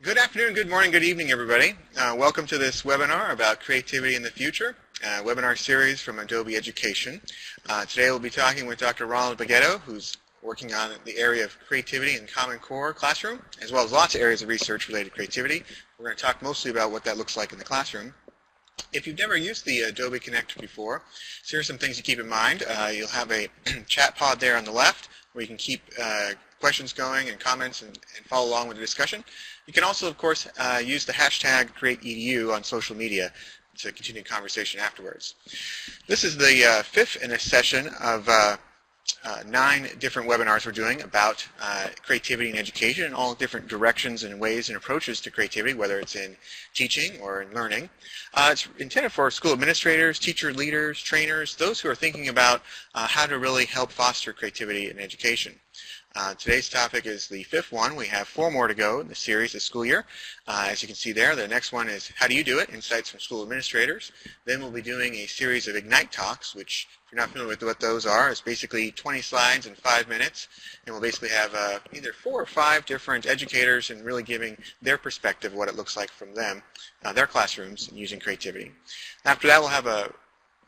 Good afternoon, good morning, good evening, everybody. Welcome to this webinar about creativity in the future, webinar series from Adobe Education. Today we'll be talking with Dr. Ron Beghetto, who's working on the area of creativity in Common Core classroom, as well as lots of areas of research related to creativity. We're going to talk mostly about what that looks like in the classroom. If you've never used the Adobe Connector before, so here's some things to keep in mind. You'll have a chat pod there on the left where you can keep questions going and comments and follow along with the discussion. You can also, of course, use the hashtag CreateEDU on social media to continue the conversation afterwards. This is the fifth in a session of 9 different webinars we're doing about creativity in education and all different directions and ways and approaches to creativity, whether it's in teaching or in learning. It's intended for school administrators, teacher leaders, trainers, those who are thinking about how to really help foster creativity in education. Today's topic is the 5th one. We have 4 more to go in the series this school year. As you can see there, the next one is How Do You Do It? Insights from School Administrators. Then we'll be doing a series of Ignite Talks, which, if you're not familiar with what those are, is basically 20 slides in 5 minutes. And we'll basically have either 4 or 5 different educators and really giving their perspective of what it looks like from them, their classrooms, using creativity. After that, we'll have a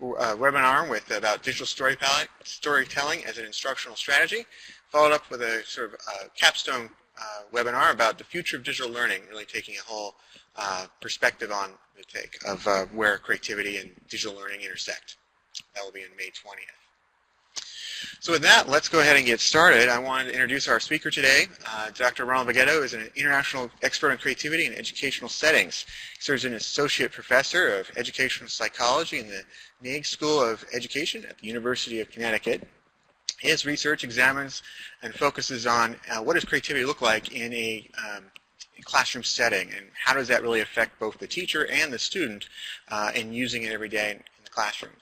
webinar about digital storytelling as an instructional strategy, followed up with a sort of capstone webinar about the future of digital learning, really taking a whole perspective on the take of where creativity and digital learning intersect. That will be on May 20th. So with that, let's go ahead and get started. I wanted to introduce our speaker today. Dr. Ron Beghetto is an international expert on creativity in educational settings. He serves as an associate professor of educational psychology in the Naig School of Education at the University of Connecticut. His research examines and focuses on what does creativity look like in a classroom setting, and how does that really affect both the teacher and the student in using it every day in the classroom.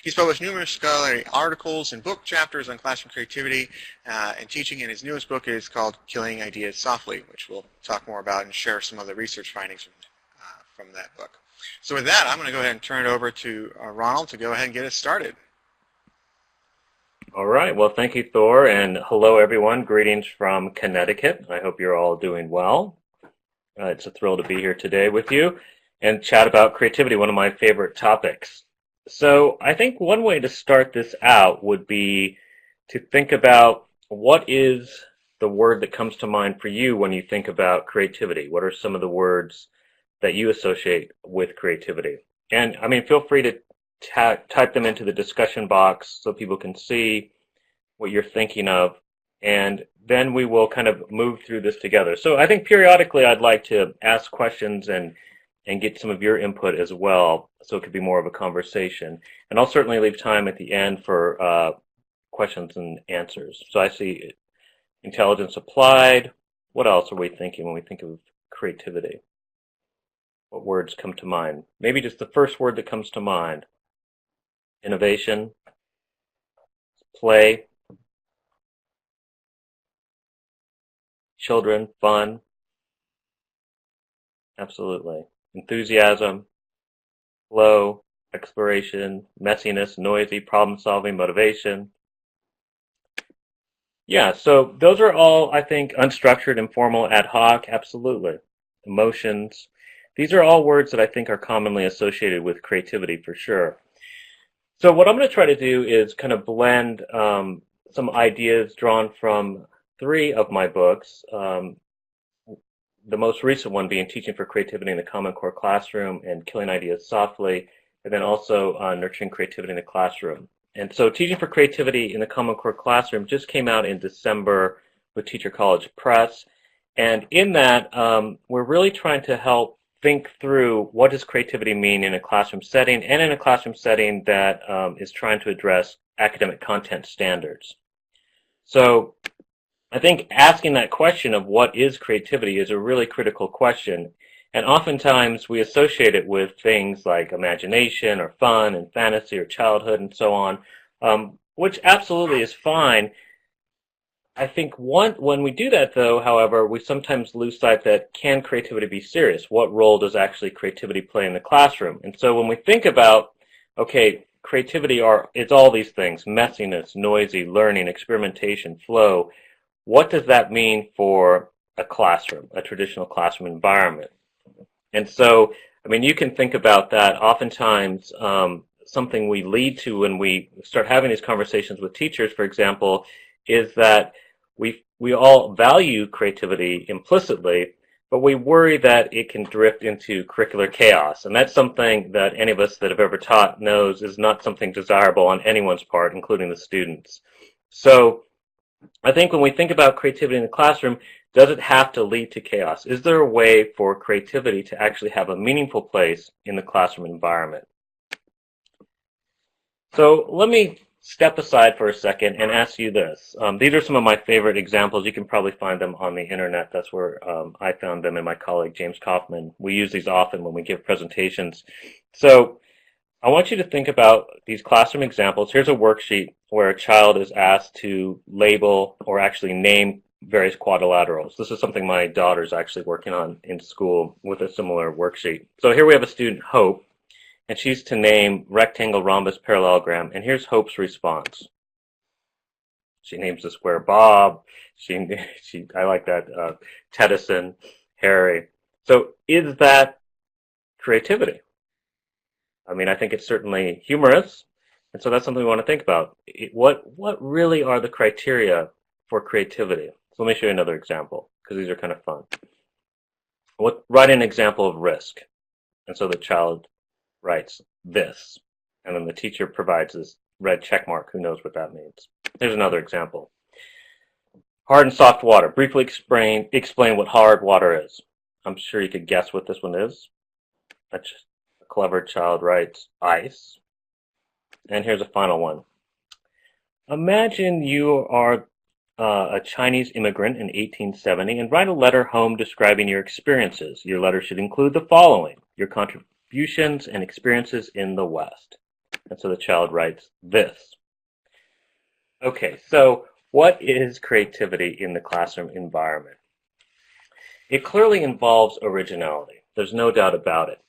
He's published numerous scholarly articles and book chapters on classroom creativity and teaching, and his newest book is called Killing Ideas Softly, which we'll talk more about and share some of the research findings from that book. So with that, I'm going to go ahead and turn it over to Ronald to go ahead and get us started. All right. Well, thank you, Thor, and hello, everyone. Greetings from Connecticut. I hope you're all doing well. It's a thrill to be here today with you and chat about creativity, one of my favorite topics. So I think one way to start this out would be to think about what is the word that comes to mind for you when you think about creativity. What are some of the words that you associate with creativity? And, I mean, feel free to type them into the discussion box so people can see what you're thinking of, and then we will kind of move through this together. So I think periodically I'd like to ask questions and get some of your input as well, so it could be more of a conversation. And I'll certainly leave time at the end for questions and answers. So I see intelligence applied. What else are we thinking when we think of creativity? What words come to mind? Maybe just the first word that comes to mind. Innovation, play, children, fun, absolutely. Enthusiasm, flow, exploration, messiness, noisy, problem-solving, motivation. Yeah, so those are all, I think, unstructured, informal, ad hoc, absolutely. Emotions. These are all words that I think are commonly associated with creativity for sure. So what I'm going to try to do is kind of blend some ideas drawn from 3 of my books, the most recent one being Teaching for Creativity in the Common Core Classroom and Killing Ideas Softly, and then also Nurturing Creativity in the Classroom. And so Teaching for Creativity in the Common Core Classroom just came out in December with Teacher College Press, and in that we're really trying to help think through what does creativity mean in a classroom setting, and in a classroom setting that is trying to address academic content standards. So I think asking that question of what is creativity is a really critical question, and oftentimes we associate it with things like imagination or fun and fantasy or childhood and so on, which absolutely is fine. I think when we do that, though, however, we sometimes lose sight that can creativity be serious? What role does actually creativity play in the classroom? And so when we think about, okay, creativity it's all these things, messiness, noisy, learning, experimentation, flow, what does that mean for a classroom, a traditional classroom environment. And so, I mean, you can think about that. Oftentimes, something we lead to when we start having these conversations with teachers, for example, is that we all value creativity implicitly, but we worry that it can drift into curricular chaos. And that's something that any of us that have ever taught knows is not something desirable on anyone's part, including the students. So I think when we think about creativity in the classroom, does it have to lead to chaos? Is there a way for creativity to actually have a meaningful place in the classroom environment? So let me step aside for a second and ask you this. These are some of my favorite examples. You can probably find them on the internet. That's where I found them, and my colleague James Kaufman. We use these often when we give presentations. So I want you to think about these classroom examples. Here's a worksheet where a child is asked to label or actually name various quadrilaterals. This is something my daughter's actually working on in school with a similar worksheet. So here we have a student, Hope, and she's to name rectangle, rhombus, parallelogram, and here's Hope's response. She names the square Bob. I like that, Tedison, Harry. So is that creativity? I mean, I think it's certainly humorous, and so that's something we want to think about. What really are the criteria for creativity? So let me show you another example, because these are kind of fun. Write an example of risk. And so the child writes this, and then the teacher provides this red check mark. Who knows what that means? Here's another example. Hard and soft water. Briefly explain what hard water is. I'm sure you could guess what this one is. A clever child writes ice. And here's a final one. Imagine you are a Chinese immigrant in 1870 and write a letter home describing your experiences. Your letter should include the following: your contributions and experiences in the West. And so the child writes this. Okay, so what is creativity in the classroom environment? It clearly involves originality. There's no doubt about it.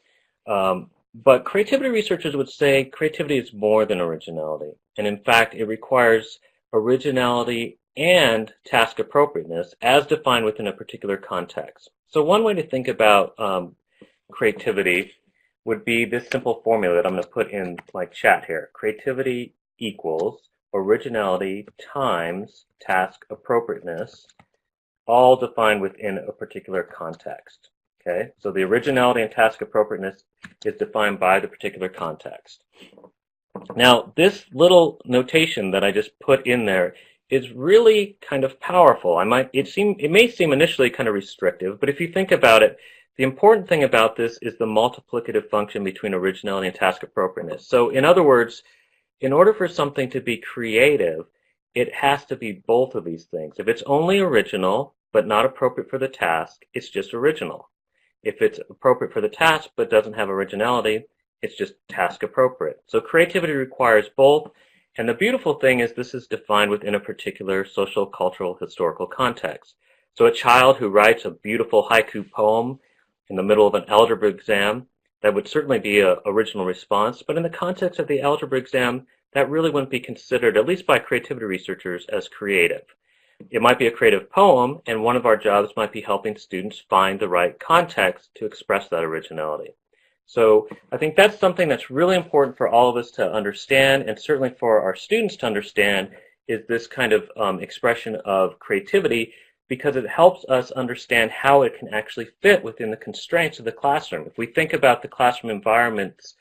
But creativity researchers would say creativity is more than originality. And in fact, it requires originality and task appropriateness as defined within a particular context. So one way to think about creativity would be this simple formula that I'm going to put in my chat here. Creativity equals originality times task appropriateness, all defined within a particular context. Okay, so the originality and task appropriateness is defined by the particular context. Now, this little notation that I just put in there is really kind of powerful. It may seem initially kind of restrictive, but if you think about it, the important thing about this is the multiplicative function between originality and task appropriateness. So in other words, in order for something to be creative, it has to be both of these things. If it's only original but not appropriate for the task, it's just original. If it's appropriate for the task but doesn't have originality, it's just task appropriate. So creativity requires both. And the beautiful thing is this is defined within a particular social, cultural, historical context. So a child who writes a beautiful haiku poem in the middle of an algebra exam, that would certainly be an original response. But in the context of the algebra exam, that really wouldn't be considered, at least by creativity researchers, as creative. It might be a creative poem, and one of our jobs might be helping students find the right context to express that originality. So I think that's something that's really important for all of us to understand, and certainly for our students to understand, is this kind of expression of creativity, because it helps us understand how it can actually fit within the constraints of the classroom. If we think about the classroom environment's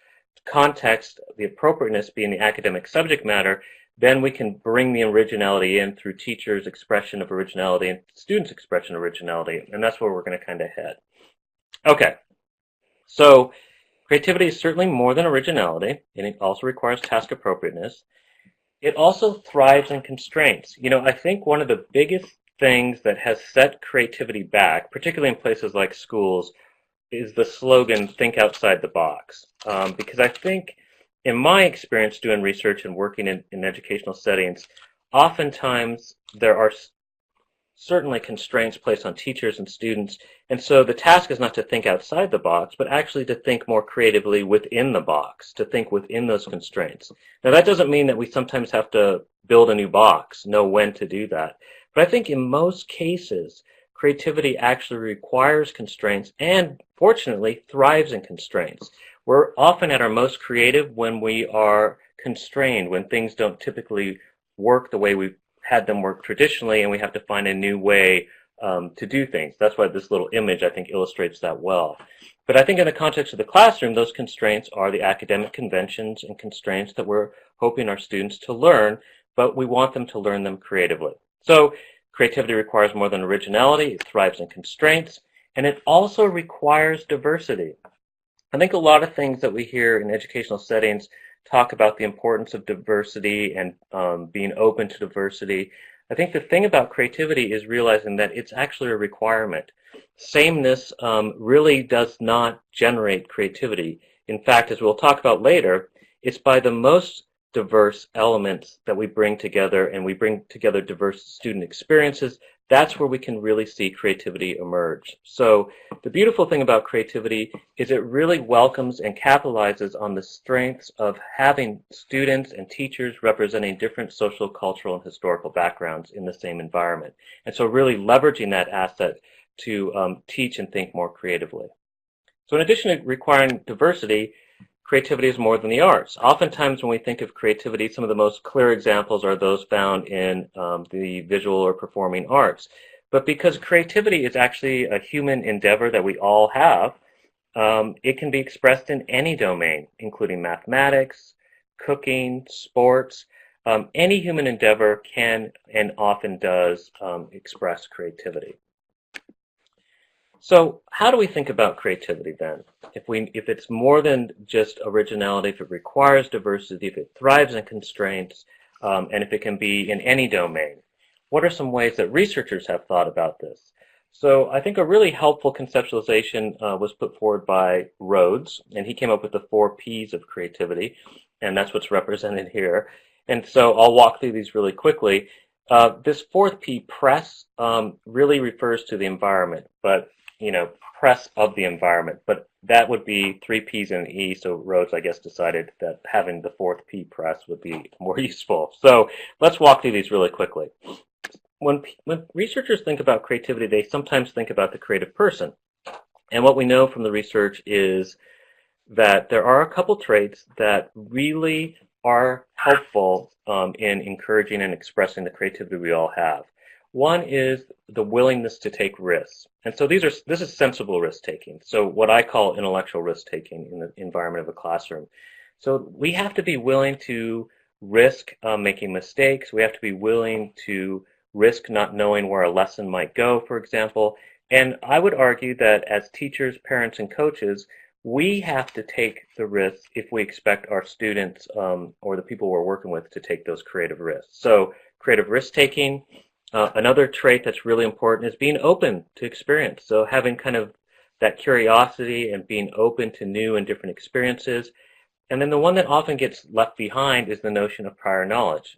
context, the appropriateness being the academic subject matter, then we can bring the originality in through teachers' expression of originality and students' expression of originality, and that's where we're going to kind of head. Okay, so creativity is certainly more than originality, and it also requires task appropriateness. It also thrives in constraints. You know, I think one of the biggest things that has set creativity back, particularly in places like schools, is the slogan, think outside the box. Because I think, in my experience doing research and working in educational settings, oftentimes there are certainly constraints placed on teachers and students, and so the task is not to think outside the box, but actually to think more creatively within the box, to think within those constraints. Now that doesn't mean that we sometimes have to build a new box, know when to do that, but I think in most cases, creativity actually requires constraints and, fortunately, thrives in constraints. We're often at our most creative when we are constrained, when things don't typically work the way we've had them work traditionally, and we have to find a new way to do things. That's why this little image, I think, illustrates that well. But I think in the context of the classroom, those constraints are the academic conventions and constraints that we're hoping our students to learn, but we want them to learn them creatively. So creativity requires more than originality. It thrives in constraints, and it also requires diversity. I think a lot of things that we hear in educational settings talk about the importance of diversity and being open to diversity. I think the thing about creativity is realizing that it's actually a requirement. Sameness really does not generate creativity. In fact, as we'll talk about later, it's by the most diverse elements that we bring together, and we bring together diverse student experiences. That's where we can really see creativity emerge. So the beautiful thing about creativity is it really welcomes and capitalizes on the strengths of having students and teachers representing different social, cultural, and historical backgrounds in the same environment. And so really leveraging that asset to teach and think more creatively. So in addition to requiring diversity, creativity is more than the arts. Oftentimes when we think of creativity, some of the most clear examples are those found in the visual or performing arts. But because creativity is actually a human endeavor that we all have, it can be expressed in any domain, including mathematics, cooking, sports. Any human endeavor can and often does express creativity. So how do we think about creativity then? If it's more than just originality, if it requires diversity, if it thrives in constraints, and if it can be in any domain, what are some ways that researchers have thought about this? So I think a really helpful conceptualization was put forward by Rhodes, and he came up with the 4 Ps of creativity, and that's what's represented here. And so I'll walk through these really quickly. This 4th P, press, really refers to the environment, but press of the environment, but that would be 3 Ps and an E, so Rhodes, I guess, decided that having the 4th P, press, would be more useful. So let's walk through these really quickly. When researchers think about creativity, they sometimes think about the creative person. And what we know from the research is that there are a couple traits that really are helpful in encouraging and expressing the creativity we all have. One is the willingness to take risks. And so this is sensible risk-taking. So what I call intellectual risk-taking in the environment of a classroom. So we have to be willing to risk making mistakes. We have to be willing to risk not knowing where a lesson might go, for example. And I would argue that as teachers, parents, and coaches, we have to take the risks if we expect our students or the people we're working with to take those creative risks. So creative risk-taking. Another trait that's really important is being open to experience. So having kind of that curiosity and being open to new and different experiences. And then the one that often gets left behind is the notion of prior knowledge.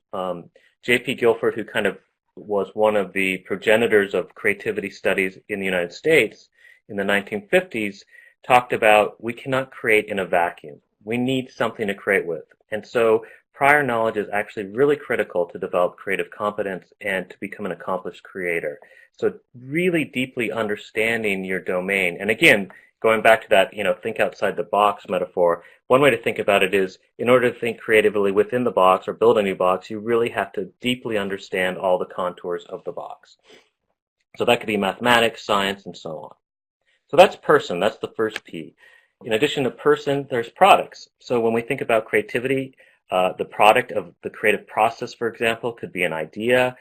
J.P. Guilford, who kind of was one of the progenitors of creativity studies in the United States in the 1950s, talked about we cannot create in a vacuum. We need something to create with. And so prior knowledge is actually really critical to develop creative competence and to become an accomplished creator. So really deeply understanding your domain. And again, going back to that, think outside the box metaphor, one way to think about it is in order to think creatively within the box or build a new box, you really have to deeply understand all the contours of the box. So that could be mathematics, science, and so on. So that's person, that's the first P. In addition to person, there's products. So when we think about creativity, the product of the creative process, for example, could be an idea.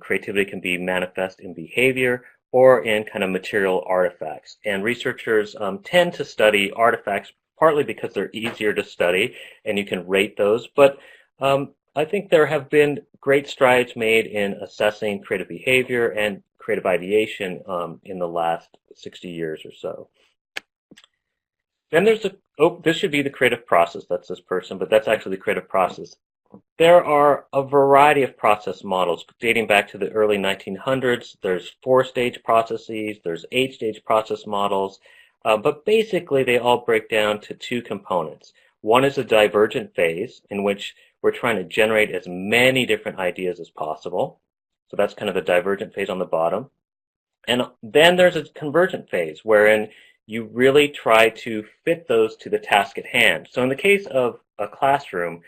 Creativity can be manifest in behavior or in kind of material artifacts. And researchers tend to study artifacts partly because they're easier to study and you can rate those. But I think there have been great strides made in assessing creative behavior and creative ideation in the last 60 years or so. Then there's this should be the creative process. That's this person, but that's actually the creative process. There are a variety of process models dating back to the early 1900s. There's 4-stage processes, there's 8-stage process models, but basically they all break down to 2 components. One is a divergent phase, in which we're trying to generate as many different ideas as possible. So that's kind of the divergent phase on the bottom. And then there's a convergent phase wherein you really try to fit those to the task at hand. So in the case of a classroom,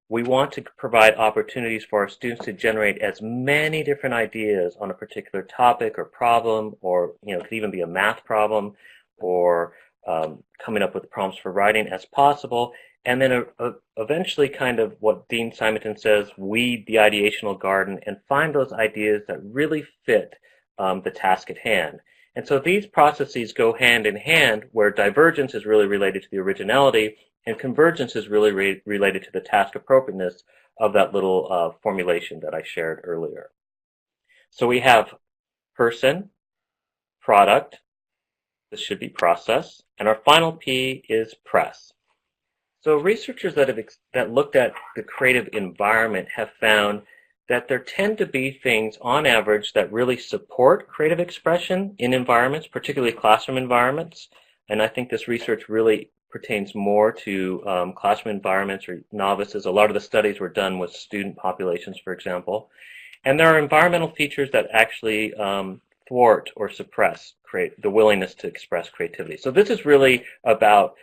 we want to provide opportunities for our students to generate as many different ideas on a particular topic or problem, or it could even be a math problem, or coming up with prompts for writing as possible. And then eventually, kind of what Dean Simonton says, weed the ideational garden and find those ideas that really fit the task at hand. And so these processes go hand in hand, where divergence is really related to the originality, and convergence is really related to the task appropriateness of that little formulation that I shared earlier. So we have person, product, this should be process, and our final P is press. So researchers that looked at the creative environment have found that there tend to be things on average that really support creative expression in environments, particularly classroom environments. And I think this research really pertains more to classroom environments or novices. A lot of the studies were done with student populations, for example. And there are environmental features that actually thwart or suppress the willingness to express creativity. So this is really about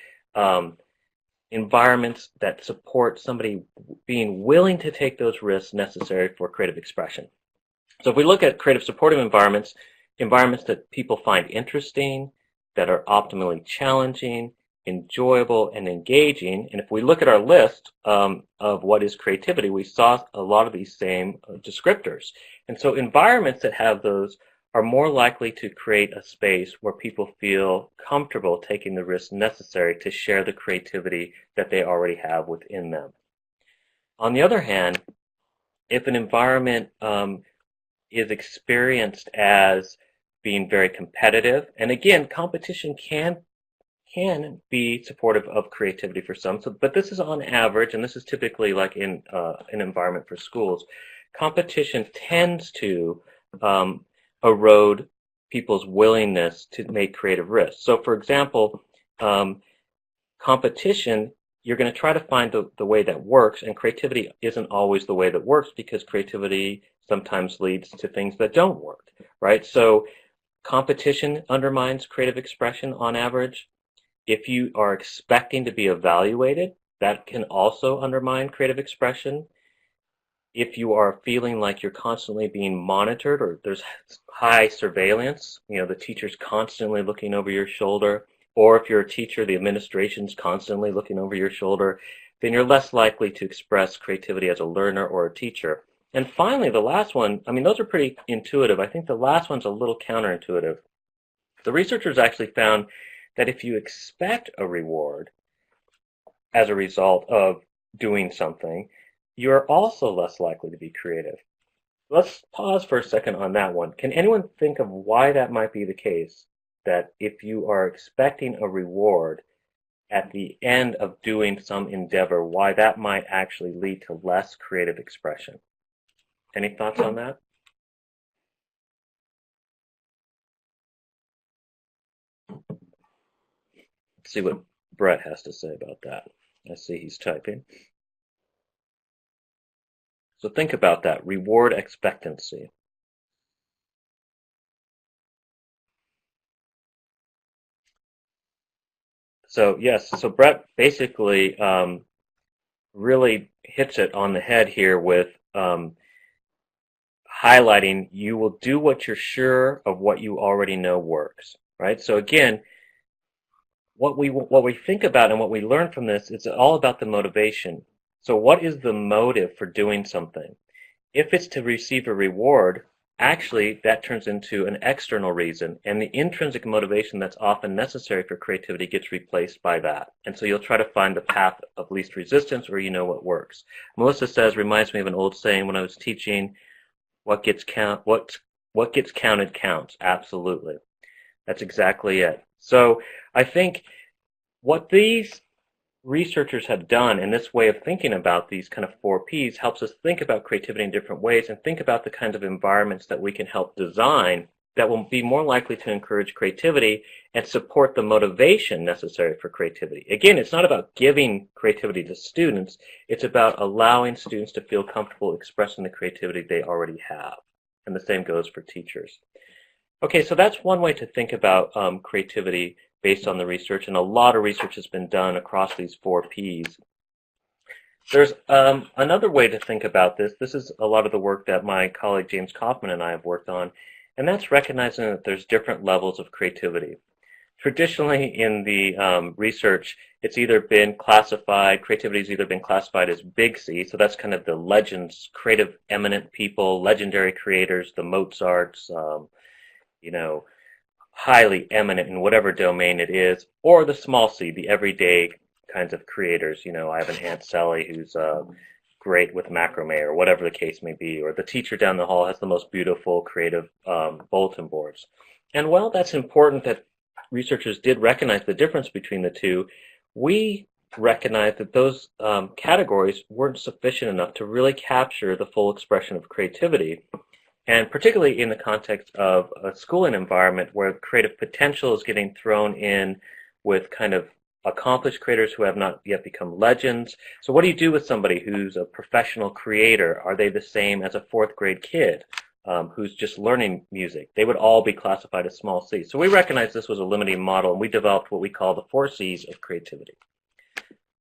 environments that support somebody being willing to take those risks necessary for creative expression. So if we look at creative supportive environments, environments that people find interesting, that are optimally challenging, enjoyable, and engaging, and if we look at our list of what is creativity, we saw a lot of these same descriptors. And so environments that have those are more likely to create a space where people feel comfortable taking the risks necessary to share the creativity that they already have within them. On the other hand, if an environment is experienced as being very competitive, and again, competition can be supportive of creativity for some, but this is on average, and this is typically like in an environment for schools, competition tends to erode people's willingness to make creative risks. So for example, competition, you're going to try to find the way that works, and creativity isn't always the way that works, because creativity sometimes leads to things that don't work, right? So competition undermines creative expression on average. If you are expecting to be evaluated, that can also undermine creative expression. If you are feeling like you're constantly being monitored, or there's high surveillance, the teacher's constantly looking over your shoulder, or if you're a teacher, the administration's constantly looking over your shoulder, then you're less likely to express creativity as a learner or a teacher. And finally, the last one, those are pretty intuitive. I think the last one's a little counterintuitive. The researchers actually found that if you expect a reward as a result of doing something, you're also less likely to be creative. Let's pause for a second on that one. Can anyone think of why that might be the case, that if you are expecting a reward at the end of doing some endeavor, why that might actually lead to less creative expression? Any thoughts on that? Let's see what Brett has to say about that. I see he's typing. So think about that, reward expectancy. So yes, so Brett basically really hits it on the head here with highlighting you will do what you're sure of what you already know works, right? So again, what we think about and what we learn from this is all about the motivation. So what is the motive for doing something? If it's to receive a reward, actually that turns into an external reason, and the intrinsic motivation that's often necessary for creativity gets replaced by that. And so you'll try to find the path of least resistance where you know what works. Melissa says, reminds me of an old saying when I was teaching, what gets counted counts. Absolutely. That's exactly it. So I think what these researchers have done, and this way of thinking about these kind of 4 Ps helps us think about creativity in different ways and think about the kinds of environments that we can help design that will be more likely to encourage creativity and support the motivation necessary for creativity. Again, it's not about giving creativity to students, it's about allowing students to feel comfortable expressing the creativity they already have. And the same goes for teachers. Okay, so that's one way to think about creativity based on the research, and a lot of research has been done across these 4 Ps. There's another way to think about this. This is a lot of the work that my colleague James Kaufman and I have worked on, and that's recognizing that there's different levels of creativity. Traditionally in the research, it's either been classified, creativity has either been classified as big C, so that's kind of the legends, creative eminent people, legendary creators, the Mozarts, you know, highly eminent in whatever domain it is, or the small c, the everyday kinds of creators. I have an Aunt Sally who's great with macrame or whatever the case may be, or the teacher down the hall has the most beautiful creative bulletin boards. And while that's important that researchers did recognize the difference between the two, we recognize that those categories weren't sufficient enough to really capture the full expression of creativity. And particularly in the context of a schooling environment where creative potential is getting thrown in with kind of accomplished creators who have not yet become legends. So what do you do with somebody who's a professional creator? Are they the same as a 4th-grade kid who's just learning music? They would all be classified as small c. So we recognized this was a limiting model, and we developed what we call the 4 Cs of creativity.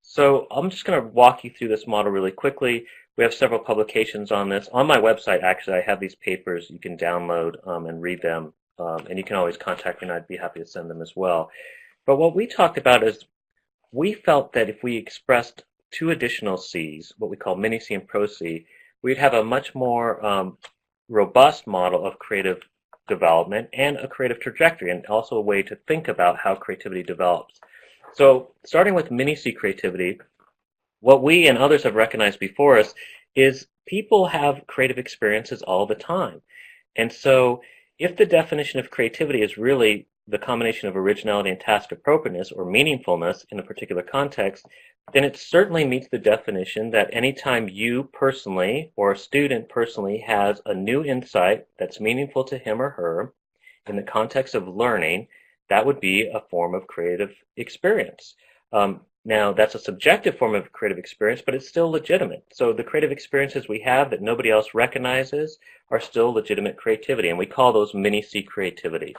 So I'm just going to walk you through this model really quickly. We have several publications on this. On my website, actually, I have these papers you can download and read them, and you can always contact me, and I'd be happy to send them as well. But what we talked about is we felt that if we expressed 2 additional Cs, what we call mini C and pro C, we'd have a much more robust model of creative development and a creative trajectory, and also a way to think about how creativity develops. So starting with mini C creativity, what we and others have recognized before us is people have creative experiences all the time. And so if the definition of creativity is really the combination of originality and task appropriateness or meaningfulness in a particular context, then it certainly meets the definition that anytime you personally or a student personally has a new insight that's meaningful to him or her in the context of learning, that would be a form of creative experience. Now, that's a subjective form of creative experience, but it's still legitimate. So the creative experiences we have that nobody else recognizes are still legitimate creativity, and we call those mini-C creativity.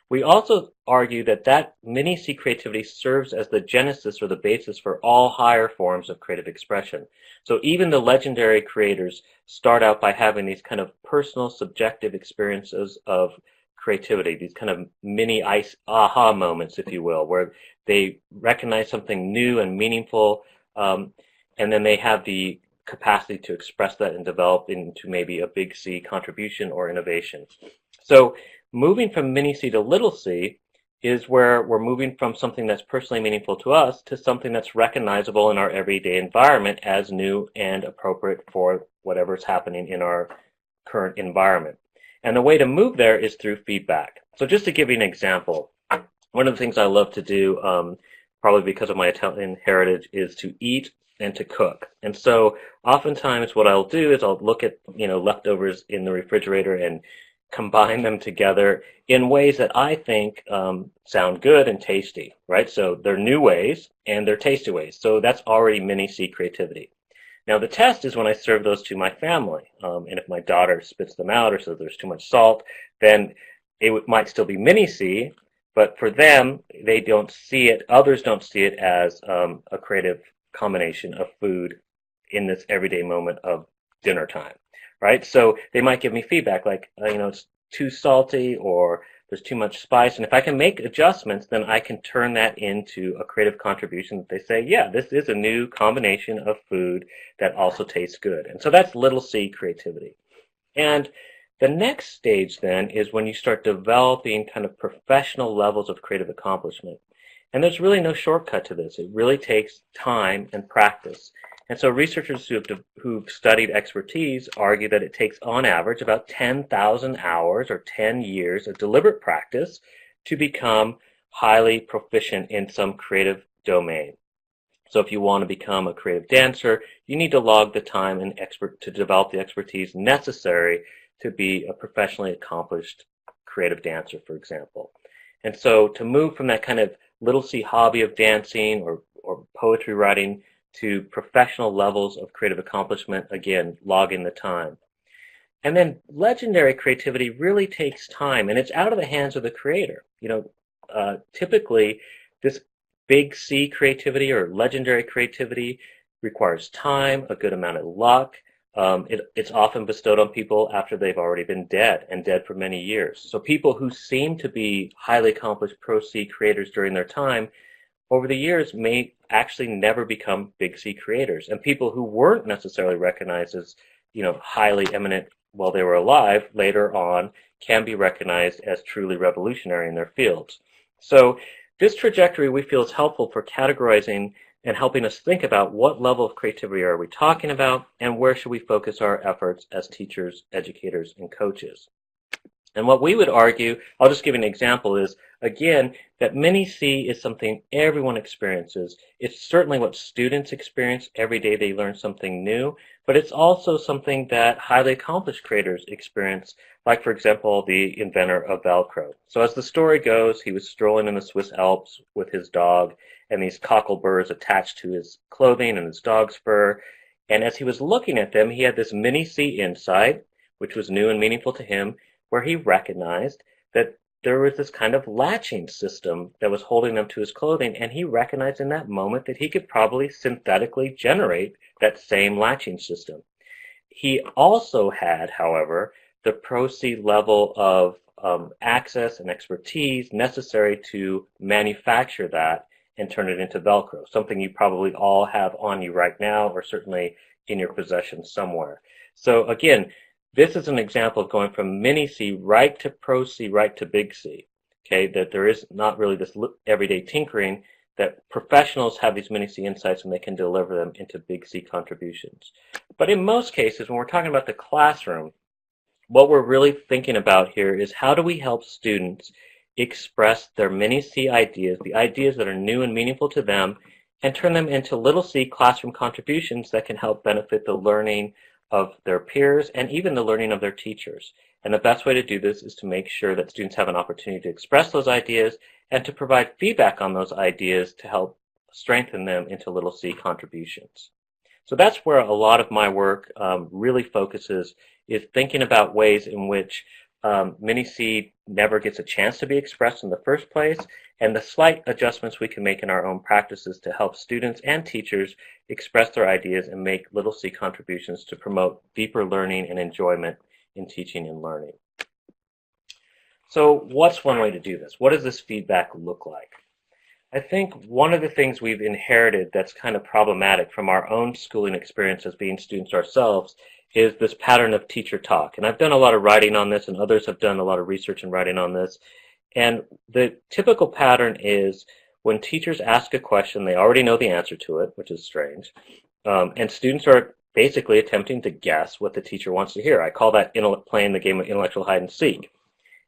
We also argue that that mini-C creativity serves as the genesis or the basis for all higher forms of creative expression. So even the legendary creators start out by having these kind of personal, subjective experiences of creativity, these kind of mini aha moments, if you will, where they recognize something new and meaningful, and then they have the capacity to express that and develop into maybe a big C contribution or innovation. So moving from mini C to little c is where we're moving from something that's personally meaningful to us to something that's recognizable in our everyday environment as new and appropriate for whatever's happening in our current environment. And the way to move there is through feedback. So just to give you an example, one of the things I love to do, probably because of my Italian heritage, is to eat and to cook. And so oftentimes what I'll do is I'll look at leftovers in the refrigerator and combine them together in ways that I think sound good and tasty, right? So they're new ways and they're tasty ways. So that's already mini-C creativity. Now the test is when I serve those to my family, and if my daughter spits them out or says there's too much salt, then it might still be mini-C, but for them, they don't see it, others don't see it as a creative combination of food in this everyday moment of dinner time, right? So they might give me feedback like, it's too salty or there's too much spice. And if I can make adjustments, then I can turn that into a creative contribution that they say, yeah, this is a new combination of food that also tastes good. And so that's little c creativity. And the next stage then is when you start developing kind of professional levels of creative accomplishment. And there's really no shortcut to this. It really takes time and practice. And so researchers who've studied expertise argue that it takes, on average, about 10,000 hours or 10 years of deliberate practice to become highly proficient in some creative domain. So if you want to become a creative dancer, you need to log the time and to develop the expertise necessary to be a professionally accomplished creative dancer, for example. And so to move from that kind of little c hobby of dancing or poetry writing to professional levels of creative accomplishment, again, logging the time. And then legendary creativity really takes time, and it's out of the hands of the creator. Typically, this big C creativity or legendary creativity requires time, a good amount of luck. It's often bestowed on people after they've already been dead and dead for many years. So people who seem to be highly accomplished pro C creators during their time, over the years may actually never become big C creators. And people who weren't necessarily recognized as, highly eminent while they were alive later on can be recognized as truly revolutionary in their fields. So this trajectory we feel is helpful for categorizing and helping us think about what level of creativity are we talking about and where should we focus our efforts as teachers, educators, and coaches. And what we would argue, I'll just give an example, is, again, that mini C is something everyone experiences. It's certainly what students experience every day they learn something new, but it's also something that highly accomplished creators experience, like, for example, the inventor of Velcro. So as the story goes, he was strolling in the Swiss Alps with his dog, and these cockleburs attached to his clothing and his dog's fur. And as he was looking at them, he had this mini C insight, which was new and meaningful to him, where he recognized that there was this kind of latching system that was holding them to his clothing, and he recognized in that moment that he could probably synthetically generate that same latching system. He also had, however, the Pro C level of access and expertise necessary to manufacture that and turn it into Velcro, something you probably all have on you right now or certainly in your possession somewhere. So again, this is an example of going from mini C right to pro C right to big C, okay, that there is not really this everyday tinkering, that professionals have these mini C insights and they can deliver them into big C contributions. But in most cases, when we're talking about the classroom, what we're really thinking about here is how do we help students express their mini C ideas, the ideas that are new and meaningful to them, and turn them into little C classroom contributions that can help benefit the learning of their peers and even the learning of their teachers. And the best way to do this is to make sure that students have an opportunity to express those ideas and to provide feedback on those ideas to help strengthen them into little C contributions. So that's where a lot of my work really focuses, is thinking about ways in which mini C never gets a chance to be expressed in the first place, and the slight adjustments we can make in our own practices to help students and teachers express their ideas and make little C contributions to promote deeper learning and enjoyment in teaching and learning. So what's one way to do this? What does this feedback look like? I think one of the things we've inherited that's kind of problematic from our own schooling experience as being students ourselves is this pattern of teacher talk. And I've done a lot of writing on this, and others have done a lot of research and writing on this. And the typical pattern is when teachers ask a question, they already know the answer to it, which is strange. And students are basically attempting to guess what the teacher wants to hear. I call that playing the game of intellectual hide and seek.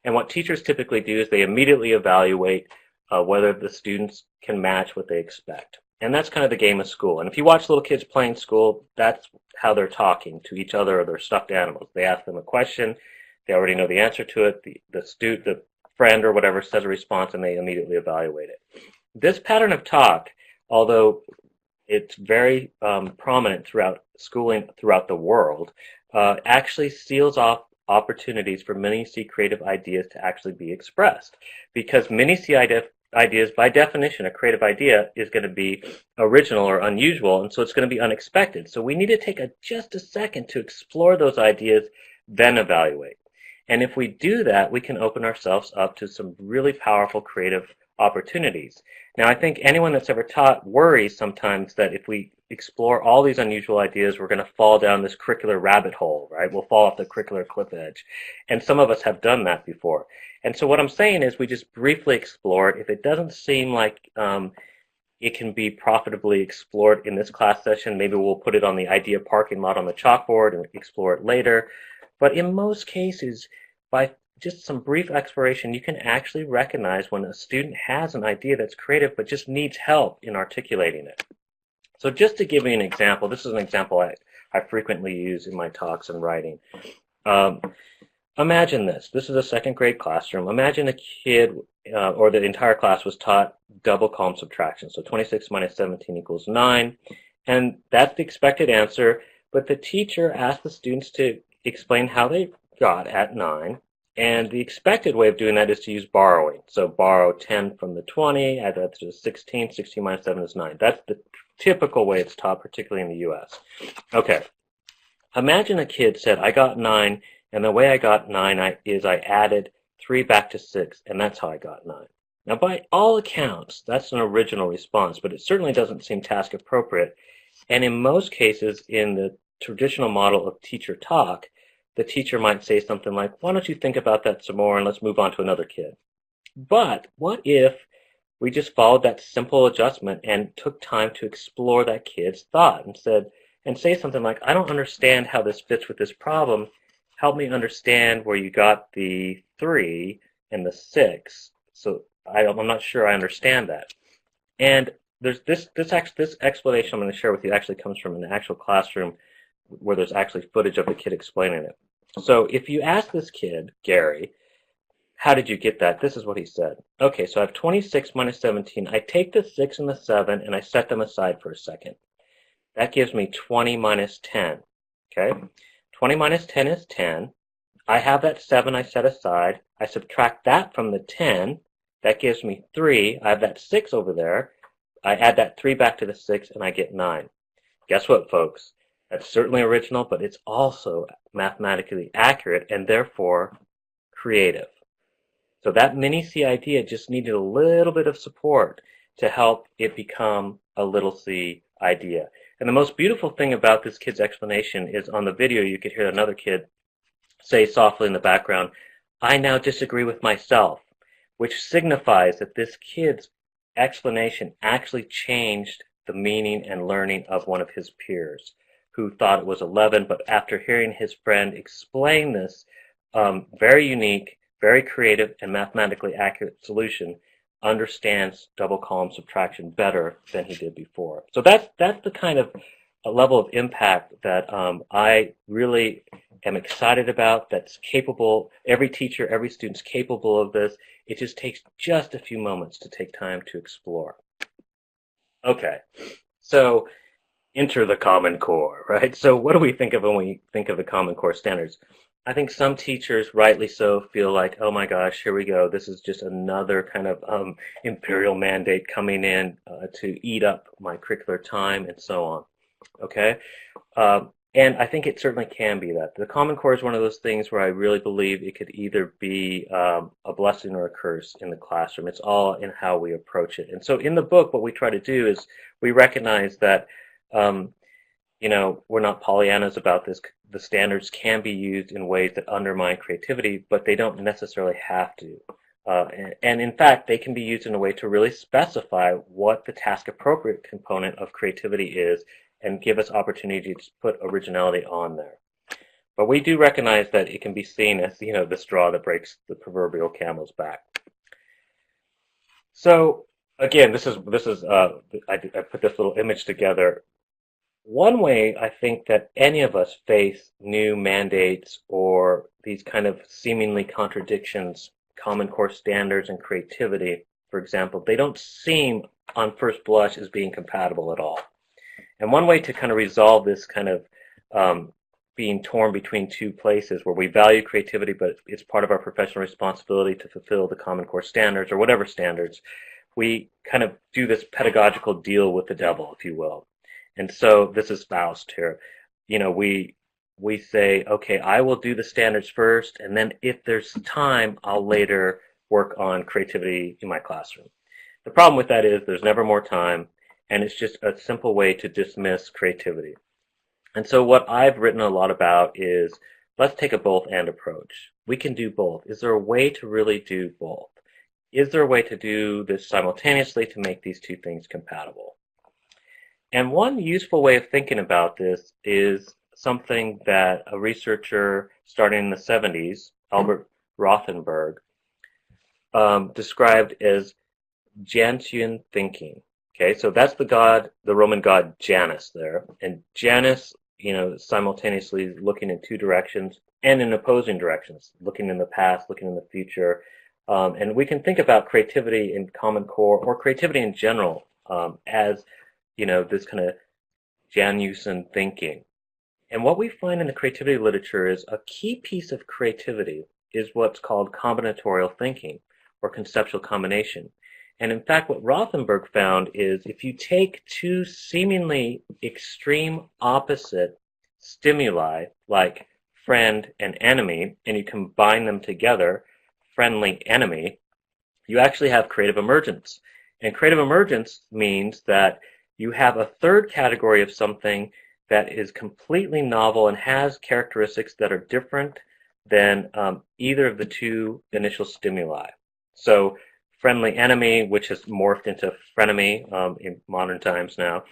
And what teachers typically do is they immediately evaluate whether the students can match what they expect. And that's kind of the game of school. And if you watch little kids playing school, that's how they're talking to each other or their stuffed animals. They ask them a question, they already know the answer to it, the friend or whatever says a response, and they immediately evaluate it. This pattern of talk, although it's very prominent throughout schooling throughout the world, actually seals off opportunities for mini C creative ideas to actually be expressed. Because mini C ideas, by definition, a creative idea is going to be original or unusual, and so it's going to be unexpected. So we need to take just a second to explore those ideas, then evaluate. And if we do that, we can open ourselves up to some really powerful creative opportunities. Now, I think anyone that's ever taught worries sometimes that if we explore all these unusual ideas, we're going to fall down this curricular rabbit hole, right? We'll fall off the curricular cliff edge. And some of us have done that before. And so what I'm saying is we just briefly explore it. If it doesn't seem like it can be profitably explored in this class session, maybe we'll put it on the idea parking lot on the chalkboard and explore it later. But in most cases, by just some brief exploration, you can actually recognize when a student has an idea that's creative but just needs help in articulating it. So just to give you an example, this is an example I frequently use in my talks and writing. Imagine this. This is a second grade classroom. Imagine a kid or the entire class was taught double column subtraction. So 26 minus 17 equals 9. And that's the expected answer. But the teacher asked the students to explain how they got at 9. And the expected way of doing that is to use borrowing. So borrow 10 from the 20, add that to the 16. 16 minus 7 is 9. That's the typical way it's taught, particularly in the U.S. Okay. Imagine a kid said, I got 9, and the way I got 9 is I added 3 back to 6, and that's how I got 9. Now, by all accounts, that's an original response, but it certainly doesn't seem task appropriate. And in most cases, in the traditional model of teacher talk, the teacher might say something like, why don't you think about that some more and let's move on to another kid. But what if we just followed that simple adjustment and took time to explore that kid's thought and say something like, I don't understand how this fits with this problem. Help me understand where you got the 3 and the 6. So I'm not sure I understand that. And there's this explanation I'm going to share with you actually comes from an actual classroom where there's actually footage of the kid explaining it. So if you ask this kid, Gary, how did you get that? This is what he said. Okay, so I have 26 minus 17. I take the 6 and the 7 and I set them aside for a second. That gives me 20 minus 10. Okay, 20 minus 10 is 10. I have that 7 I set aside. I subtract that from the 10. That gives me 3. I have that 6 over there. I add that 3 back to the 6 and I get 9. Guess what, folks? That's certainly original, but it's also mathematically accurate and therefore creative. So that mini C idea just needed a little bit of support to help it become a little c idea. And the most beautiful thing about this kid's explanation is on the video you could hear another kid say softly in the background, I now disagree with myself, which signifies that this kid's explanation actually changed the meaning and learning of one of his peers who thought it was 11, but after hearing his friend explain this very unique, very creative, and mathematically accurate solution, understands double column subtraction better than he did before. So that's the kind of level of impact that I really am excited about, that's capable. Every teacher, every student's capable of this. It just takes just a few moments to take time to explore. Okay, so enter the Common Core, right? So what do we think of when we think of the Common Core standards? I think some teachers, rightly so, feel like, oh my gosh, here we go. This is just another kind of imperial mandate coming in to eat up my curricular time and so on, okay? And I think it certainly can be that. The Common Core is one of those things where I really believe it could either be a blessing or a curse in the classroom. It's all in how we approach it. And so in the book, what we try to do is we recognize that we're not Pollyannas about this. The standards can be used in ways that undermine creativity, but they don't necessarily have to. And in fact, they can be used in a way to really specify what the task appropriate component of creativity is and give us opportunity to put originality on there. But we do recognize that it can be seen as, the straw that breaks the proverbial camel's back. So again, I put this little image together. One way I think that any of us face new mandates or these kind of seemingly contradictions, Common Core standards and creativity, for example, they don't seem on first blush as being compatible at all. And one way to kind of resolve this kind of being torn between two places where we value creativity, but it's part of our professional responsibility to fulfill the Common Core standards or whatever standards, we kind of do this pedagogical deal with the devil, if you will. And so this is Faust here. We say, okay, I will do the standards first, and then if there's time, I'll later work on creativity in my classroom. The problem with that is there's never more time, and it's just a simple way to dismiss creativity. And so what I've written a lot about is, let's take a both-and approach. We can do both. Is there a way to really do both? Is there a way to do this simultaneously to make these two things compatible? And one useful way of thinking about this is something that a researcher starting in the 70s, Albert Rothenberg, described as Gentian Thinking. Okay, so that's the Roman god Janus there. And Janus, simultaneously looking in two directions and in opposing directions, looking in the past, looking in the future. And we can think about creativity in Common Core or creativity in general as this kind of Janusian thinking. And what we find in the creativity literature is a key piece of creativity is what's called combinatorial thinking or conceptual combination. And in fact, what Rothenberg found is if you take two seemingly extreme opposite stimuli, like friend and enemy, and you combine them together, friendly enemy, you actually have creative emergence. And creative emergence means that you have a third category of something that is completely novel and has characteristics that are different than either of the two initial stimuli. So friendly enemy, which has morphed into frenemy in modern times now,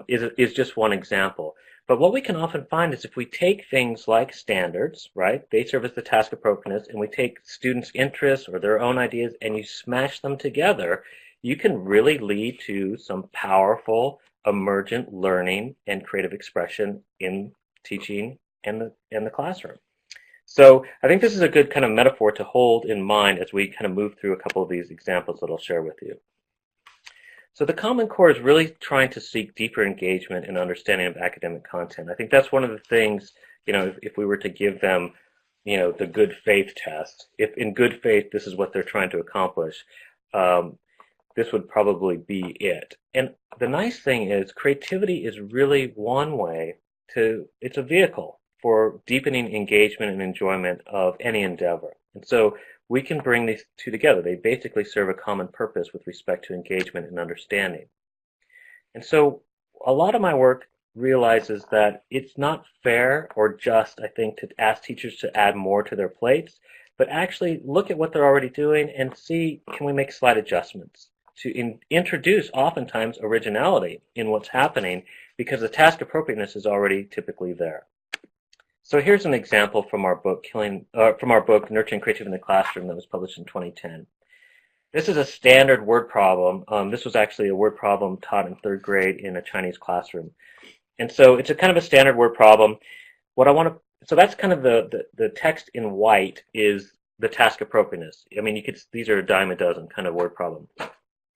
is just one example. But what we can often find is if we take things like standards, right, they serve as the task appropriateness, and we take students' interests or their own ideas and you smash them together, you can really lead to some powerful emergent learning and creative expression in teaching and the classroom. So I think this is a good kind of metaphor to hold in mind as we kind of move through a couple of these examples that I'll share with you. So the Common Core is really trying to seek deeper engagement and understanding of academic content. I think that's one of the things, if we were to give them, the good faith test, if in good faith this is what they're trying to accomplish, this would probably be it. And the nice thing is creativity is really one way it's a vehicle for deepening engagement and enjoyment of any endeavor. And so we can bring these two together. They basically serve a common purpose with respect to engagement and understanding. And so a lot of my work realizes that it's not fair or just, I think, to ask teachers to add more to their plates, but actually look at what they're already doing and see, can we make slight adjustments to introduce oftentimes originality in what's happening, because the task appropriateness is already typically there. So here's an example from our book, Nurturing Creativity in the Classroom, that was published in 2010. This is a standard word problem. This was actually a word problem taught in 3rd grade in a Chinese classroom. And so it's a kind of a standard word problem. So that's kind of the text in white is the task appropriateness. I mean, these are a dime a dozen kind of word problem.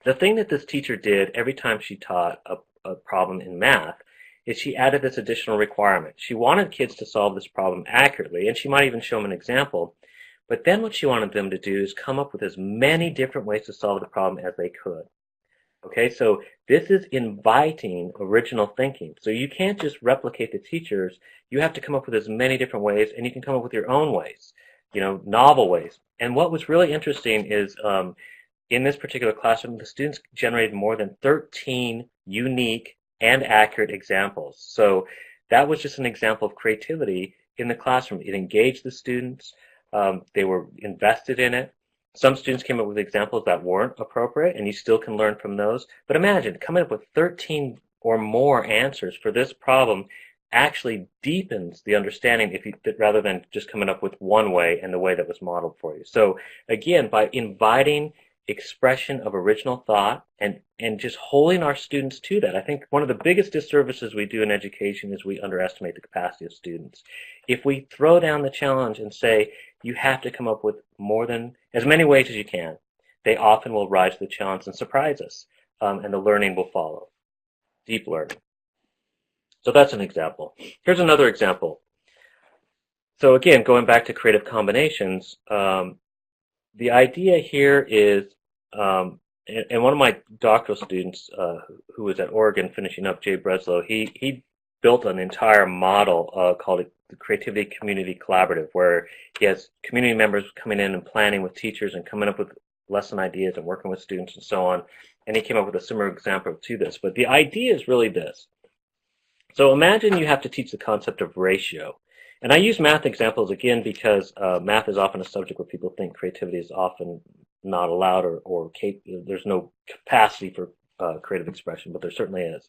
The thing that this teacher did every time she taught a problem in math is she added this additional requirement. She wanted kids to solve this problem accurately, and she might even show them an example. But then what she wanted them to do is come up with as many different ways to solve the problem as they could. Okay, so this is inviting original thinking. So you can't just replicate the teachers. You have to come up with as many different ways, and you can come up with your own ways, novel ways. And what was really interesting is in this particular classroom, the students generated more than 13 unique and accurate examples. So that was just an example of creativity in the classroom. It engaged the students. They were invested in it. Some students came up with examples that weren't appropriate, and you still can learn from those. But imagine coming up with 13 or more answers for this problem actually deepens the understanding rather than just coming up with one way and the way that was modeled for you. So again, by inviting expression of original thought and just holding our students to that. I think one of the biggest disservices we do in education is we underestimate the capacity of students. If we throw down the challenge and say, you have to come up with as many ways as you can, they often will rise to the challenge and surprise us, and the learning will follow. Deep learning. So that's an example. Here's another example. So again, going back to creative combinations, the idea here is, and one of my doctoral students who was at Oregon finishing up, Jay Breslow, he built an entire model called the Creativity Community Collaborative, where he has community members coming in and planning with teachers and coming up with lesson ideas and working with students and so on. And he came up with a similar example to this. But the idea is really this. So imagine you have to teach the concept of ratio. And I use math examples again because math is often a subject where people think creativity is often not allowed or there's no capacity for creative expression, but there certainly is.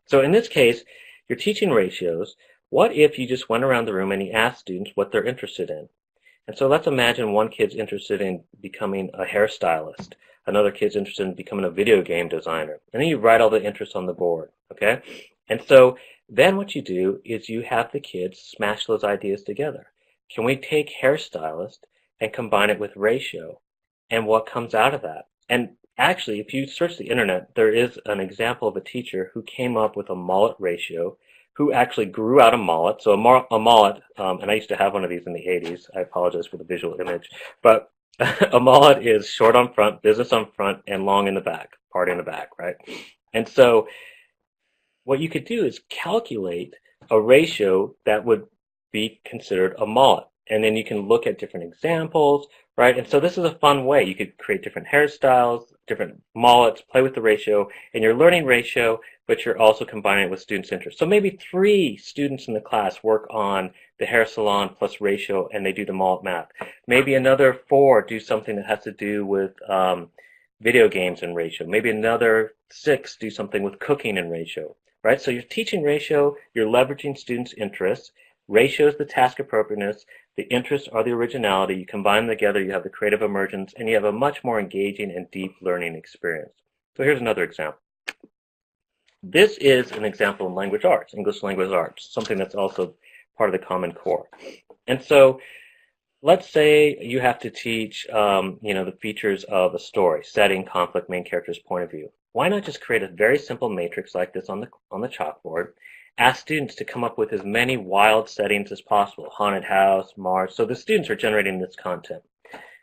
So in this case, you're teaching ratios. What if you just went around the room and you asked students what they're interested in? And so let's imagine one kid's interested in becoming a hairstylist. Another kid's interested in becoming a video game designer. And then you write all the interests on the board, okay? And so then what you do is you have the kids smash those ideas together. Can we take hairstylist and combine it with ratio? And what comes out of that? And actually, if you search the internet, there is an example of a teacher who came up with a mullet ratio who actually grew out a mullet. So a mullet, and I used to have one of these in the 80s. I apologize for the visual image. But a mullet is short on front, business on front, and long in the back, party in the back, right? And so what you could do is calculate a ratio that would be considered a mullet. And then you can look at different examples, right? And so this is a fun way. You could create different hairstyles, different mullets, play with the ratio, and you're learning ratio, but you're also combining it with students' interest. So maybe 3 students in the class work on the hair salon plus ratio, and they do the mullet math. Maybe another 4 do something that has to do with video games and ratio. Maybe another 6 do something with cooking and ratio, right? So you're teaching ratio, you're leveraging students' interests. Ratio is the task appropriateness. The interests are the originality. You combine them together, you have the creative emergence, and you have a much more engaging and deep learning experience. So here's another example. This is an example in language arts, English language arts, something that's also part of the Common Core. And so let's say you have to teach the features of a story, setting, conflict, main character's point of view. Why not just create a very simple matrix like this on the chalkboard? Ask students to come up with as many wild settings as possible, haunted house, Mars. So the students are generating this content.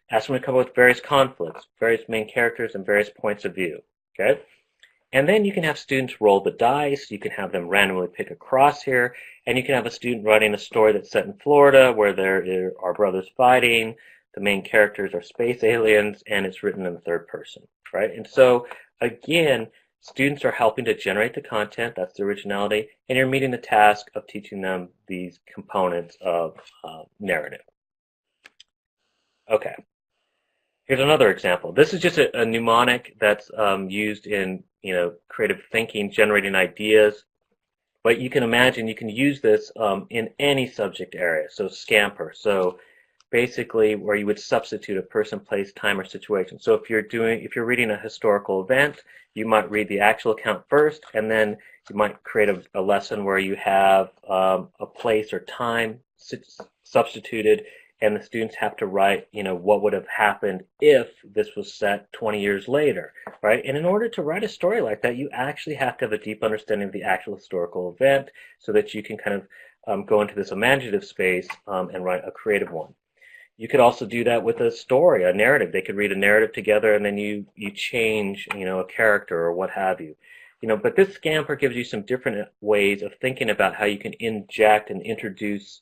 Ask them to come up with various conflicts, various main characters, and various points of view. Okay? And then you can have students roll the dice. You can have them randomly pick a crosshair, and you can have a student writing a story that's set in Florida where there are brothers fighting. The main characters are space aliens, and it's written in the third person, right? And so, again, students are helping to generate the content, that's the originality, and you're meeting the task of teaching them these components of narrative. Okay, here's another example. This is just a mnemonic that's used in creative thinking, generating ideas, but you can imagine you can use this in any subject area. So scamper, so basically where you would substitute a person, place, time, or situation. So if you're reading a historical event, you might read the actual account first, and then you might create a lesson where you have a place or time substituted, and the students have to write, what would have happened if this was set 20 years later, right? And in order to write a story like that, you actually have to have a deep understanding of the actual historical event so that you can kind of go into this imaginative space and write a creative one. You could also do that with a story, a narrative. They could read a narrative together, and then you change, a character or what have you. But this scamper gives you some different ways of thinking about how you can inject and introduce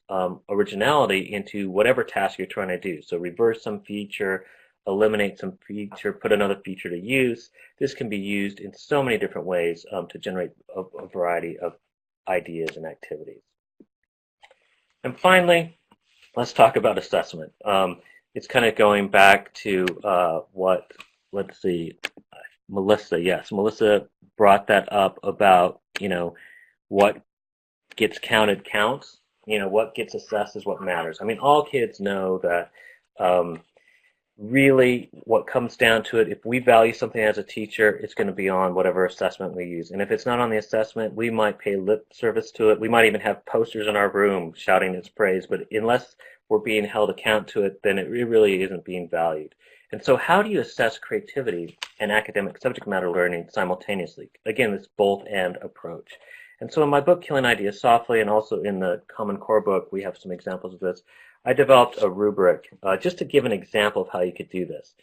originality into whatever task you're trying to do. So reverse some feature, eliminate some feature, put another feature to use. This can be used in so many different ways to generate a variety of ideas and activities. And finally, let's talk about assessment. It's kind of going back to Melissa. Yes, Melissa brought that up about, what gets counted counts. What gets assessed is what matters. I mean, all kids know that really what comes down to it, if we value something as a teacher, it's going to be on whatever assessment we use. And if it's not on the assessment, we might pay lip service to it. We might even have posters in our room shouting its praise. But unless we're being held account to it, then it really isn't being valued. And so how do you assess creativity and academic subject matter learning simultaneously? Again, this both-and approach. And so in my book, Killing Ideas Softly, and also in the Common Core book, we have some examples of this. I developed a rubric just to give an example of how you could do this.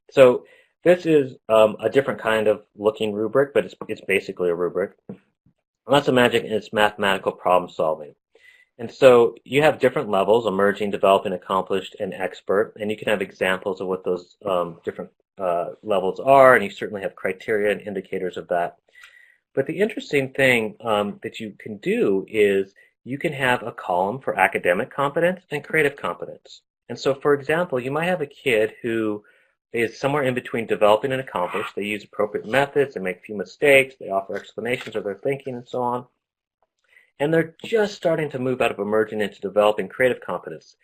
So this is a different kind of looking rubric, but it's basically a rubric. Let's imagine it's mathematical problem solving. And so you have different levels: emerging, developing, accomplished, and expert. And you can have examples of what those different levels are, and you certainly have criteria and indicators of that. But the interesting thing that you can do is you can have a column for academic competence and creative competence. And so, for example, you might have a kid who is somewhere in between developing and accomplished. They use appropriate methods, they make few mistakes, they offer explanations of their thinking, and so on. And they're just starting to move out of emerging into developing creative competence,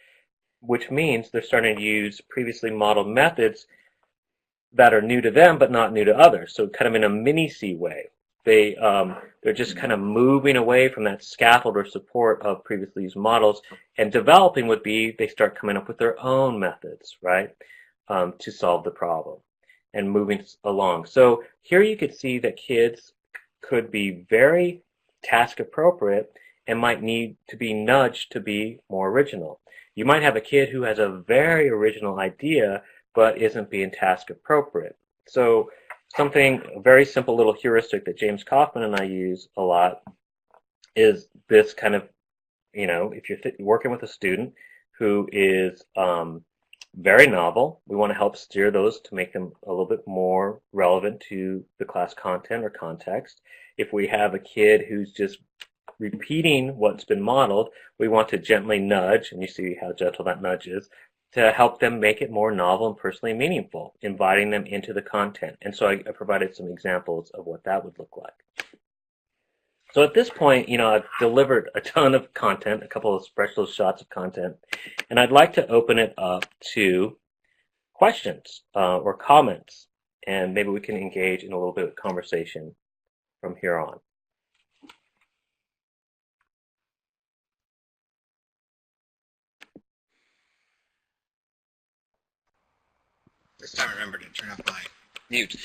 which means they're starting to use previously modeled methods that are new to them but not new to others. So kind of in a mini-C way. They're just kind of moving away from that scaffold or support of previously used models, and developing would be they start coming up with their own methods, right, to solve the problem and moving along. So here you could see that kids could be very task appropriate and might need to be nudged to be more original. You might have a kid who has a very original idea but isn't being task appropriate. So something, a very simple little heuristic that James Kaufman and I use a lot is this kind of, if you're working with a student who is very novel, we want to help steer those to make them a little bit more relevant to the class content or context. If we have a kid who's just repeating what's been modeled, we want to gently nudge, and you see how gentle that nudge is, to help them make it more novel and personally meaningful, inviting them into the content. And so I provided some examples of what that would look like. So at this point, I've delivered a ton of content, a couple of special shots of content, and I'd like to open it up to questions or comments, and maybe we can engage in a little bit of conversation from here on. This time I remembered to turn off my mute.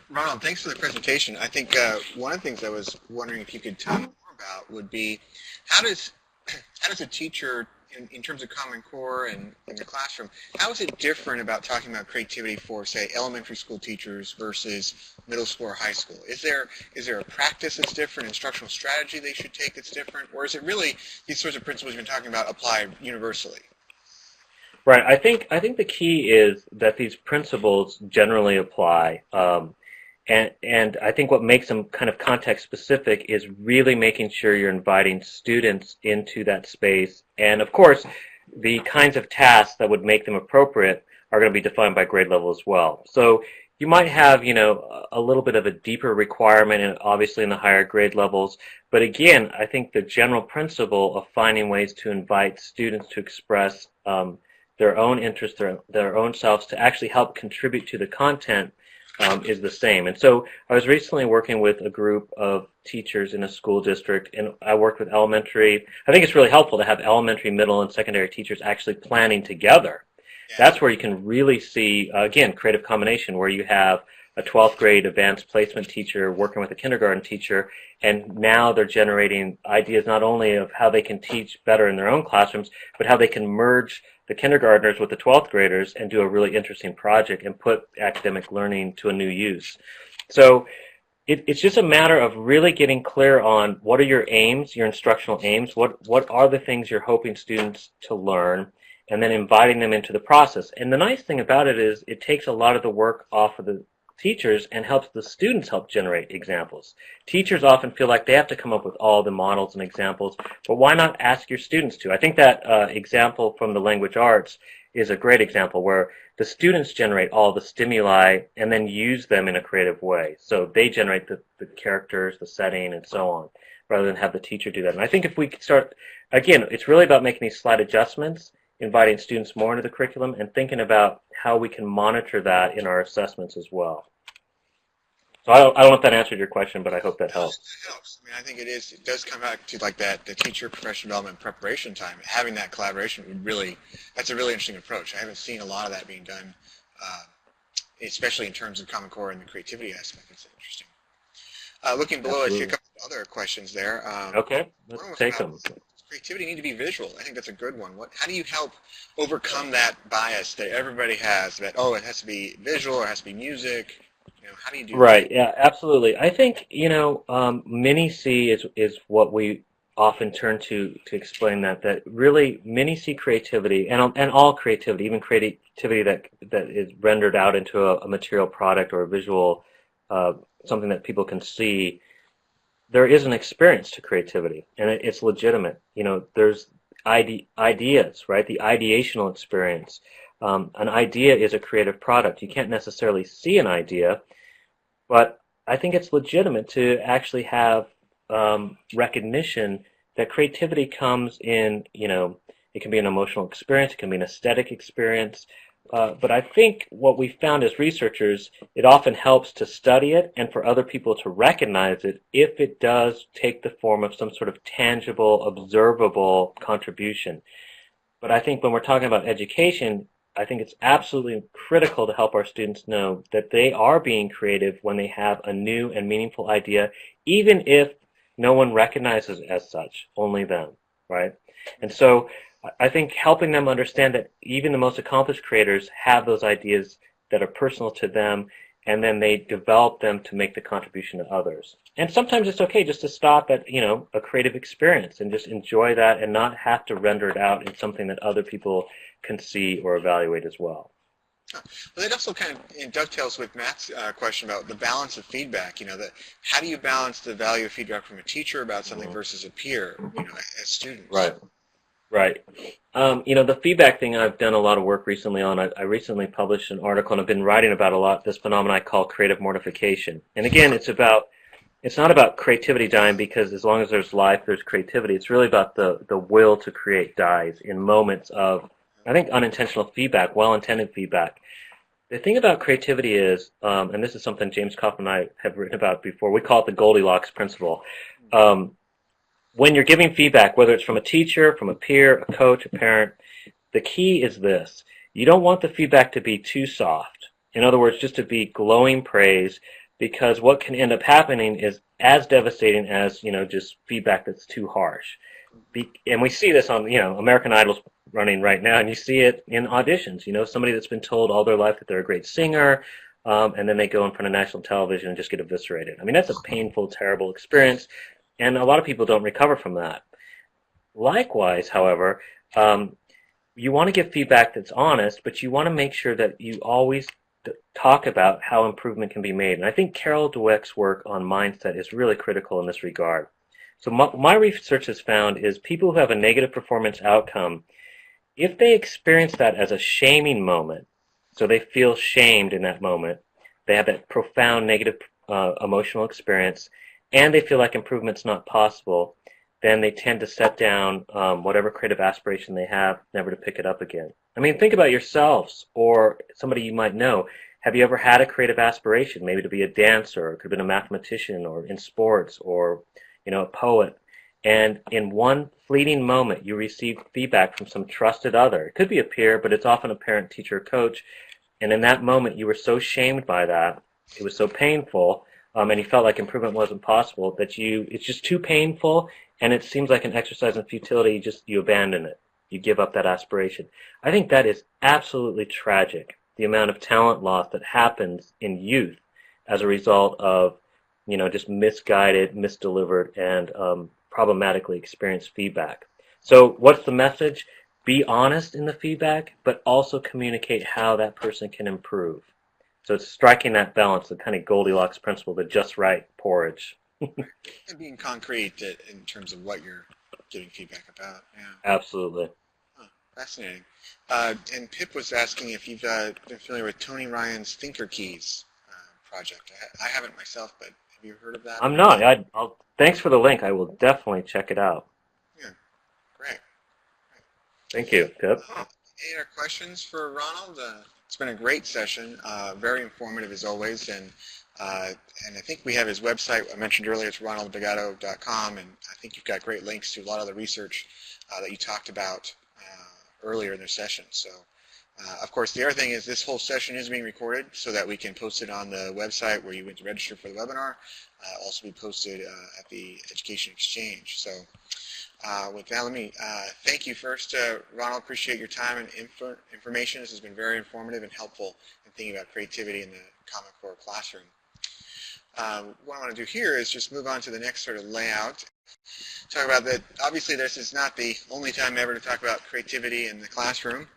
Ronald, thanks for the presentation. I think one of the things I was wondering if you could talk more about would be how does a teacher, in terms of Common Core and in the classroom, how is it different about talking about creativity for, say, elementary school teachers versus middle school or high school? Is there a practice that's different, instructional strategy they should take that's different, or is it really these sorts of principles you've been talking about apply universally? Right. I think the key is that these principles generally apply, and I think what makes them kind of context specific is really making sure you're inviting students into that space. And of course, the kinds of tasks that would make them appropriate are going to be defined by grade level as well. So you might have, a little bit of a deeper requirement, and obviously in the higher grade levels. But again, I think the general principle of finding ways to invite students to express their own interests, their own selves, to actually help contribute to the content is the same. And so I was recently working with a group of teachers in a school district, and I worked with elementary. I think it's really helpful to have elementary, middle, and secondary teachers actually planning together. Yeah. That's where you can really see, again, creative combination, where you have a 12th grade advanced placement teacher working with a kindergarten teacher, and now they're generating ideas not only of how they can teach better in their own classrooms, but how they can merge the kindergartners with the 12th graders and do a really interesting project and put academic learning to a new use. So it's just a matter of really getting clear on what are your aims, your instructional aims, what are the things you're hoping students to learn, and then inviting them into the process. And the nice thing about it is it takes a lot of the work off of the teachers and helps the students help generate examples. Teachers often feel like they have to come up with all the models and examples, but why not ask your students to? I think that example from the language arts is a great example where the students generate all the stimuli and then use them in a creative way. So they generate the characters, the setting, and so on, rather than have the teacher do that. And I think if we could start, again, it's really about making these slight adjustments, inviting students more into the curriculum, and thinking about how we can monitor that in our assessments as well. So I don't know if that answered your question, but I hope that helps. It helps. I mean, I think it does come back to like that, the teacher professional development preparation time. Having that collaboration would really, that's a really interesting approach. I haven't seen a lot of that being done, especially in terms of Common Core and the creativity aspect. It's interesting. Looking below, I see a couple of other questions there. Okay, let's take them. Does creativity need to be visual? I think that's a good one. How do you help overcome that bias that everybody has, that, oh, it has to be visual or it has to be music? How do you do right, that? Yeah, absolutely. I think, mini-C is what we often turn to explain that really mini-C creativity and all creativity, even creativity that is rendered out into a material product or a visual, something that people can see, there is an experience to creativity, and it's legitimate. There's ideas, right? The ideational experience. An idea is a creative product. You can't necessarily see an idea, but I think it's legitimate to actually have recognition that creativity comes in, it can be an emotional experience, it can be an aesthetic experience, but I think what we found as researchers, it often helps to study it and for other people to recognize it if it does take the form of some sort of tangible, observable contribution. But I think when we're talking about education, I think it's absolutely critical to help our students know that they are being creative when they have a new and meaningful idea, even if no one recognizes as such, only them, right? And so I think helping them understand that even the most accomplished creators have those ideas that are personal to them, and then they develop them to make the contribution to others. And sometimes it's okay just to stop at, a creative experience and just enjoy that and not have to render it out in something that other people can see or evaluate as well. Well, that also kind of dovetails with Matt's question about the balance of feedback. How do you balance the value of feedback from a teacher about something versus a peer, as students? Right. Right. The feedback thing I've done a lot of work recently on. I recently published an article, and I've been writing about a lot this phenomenon I call creative mortification. And again, it's not about creativity dying, because as long as there's life, there's creativity. It's really about the will to create dies in moments of, I think, unintentional feedback, well-intended feedback. The thing about creativity is, and this is something James Kaufman and I have written about before, we call it the Goldilocks Principle. When you're giving feedback, whether it's from a teacher, from a peer, a coach, a parent, the key is this. You don't want the feedback to be too soft. In other words, just to be glowing praise, because what can end up happening is as devastating as, just feedback that's too harsh. And we see this on, American Idol's running right now, and you see it in auditions. Somebody that's been told all their life that they're a great singer, and then they go in front of national television and just get eviscerated. I mean, that's a painful, terrible experience. And a lot of people don't recover from that. Likewise, however, you want to give feedback that's honest, but you want to make sure that you always talk about how improvement can be made. And I think Carol Dweck's work on mindset is really critical in this regard. So my research has found is people who have a negative performance outcome, if they experience that as a shaming moment, so they feel shamed in that moment, they have that profound negative emotional experience, and they feel like improvement's not possible, then they tend to set down whatever creative aspiration they have, never to pick it up again. I mean, think about yourselves or somebody you might know. Have you ever had a creative aspiration, maybe to be a dancer, or it could have been a mathematician, or in sports, or a poet, and in one fleeting moment you receive feedback from some trusted other? It could be a peer, but it's often a parent, teacher, coach, and in that moment you were so shamed by that, it was so painful, and you felt like improvement wasn't possible, that it's just too painful, and it seems like an exercise in futility. You abandon it. You give up that aspiration. I think that is absolutely tragic, the amount of talent loss that happens in youth as a result of, just misguided, misdelivered, and problematically experienced feedback. So what's the message? Be honest in the feedback, but also communicate how that person can improve. So it's striking that balance, the kind of Goldilocks principle, the just right porridge. And being concrete in terms of what you're giving feedback about. Yeah. Absolutely. Huh, fascinating. And Pip was asking if you've been familiar with Tony Ryan's Thinker Keys project. I haven't myself, but have you heard of that? I'm not. Thanks for the link. I will definitely check it out. Yeah, great. Thank you, Pip. Any other questions for Ronald? It's been a great session, very informative as always, and I think we have his website. I mentioned earlier it's ronaldbeghetto.com, and I think you've got great links to a lot of the research that you talked about earlier in the session. So, of course, the other thing is this whole session is being recorded so that we can post it on the website where you went to register for the webinar. Also be posted at the Education Exchange. So. With that, let me thank you first, Ronald. Appreciate your time and information. This has been very informative and helpful in thinking about creativity in the Common Core classroom. What I want to do here is just move on to the next sort of layout. Talk about that. Obviously, this is not the only time ever to talk about creativity in the classroom,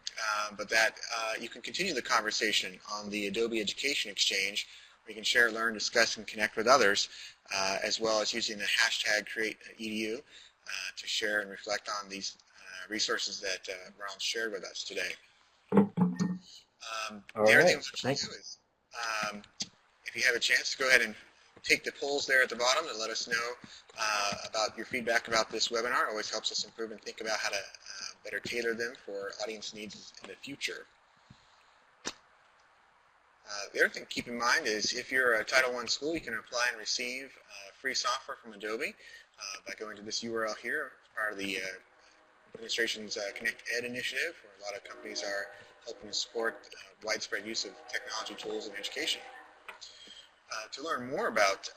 but that you can continue the conversation on the Adobe Education Exchange, where you can share, learn, discuss, and connect with others, as well as using the hashtag #CreateEDU. To share and reflect on these resources that Ronald shared with us today. The other thing we'll do is, if you have a chance, go ahead and take the polls there at the bottom and let us know about your feedback about this webinar. It always helps us improve and think about how to better tailor them for audience needs in the future. The other thing to keep in mind is if you're a Title I school, you can apply and receive free software from Adobe by going to this URL here, part of the administration's Connect Ed initiative, where a lot of companies are helping to support widespread use of technology tools in education. To learn more about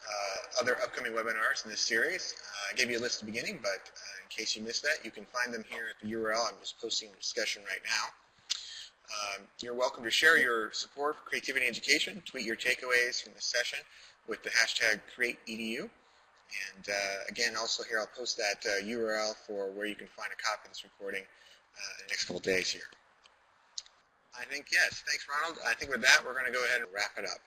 other upcoming webinars in this series, I gave you a list at the beginning, but in case you missed that, you can find them here at the URL. I'm just posting the discussion right now. You're welcome to share your support for creativity in education. Tweet your takeaways from the session with the hashtag CreateEDU. And again, also here, I'll post that URL for where you can find a copy of this recording in the next couple days here. I think, yes. Thanks, Ronald. I think with that, we're going to go ahead and wrap it up.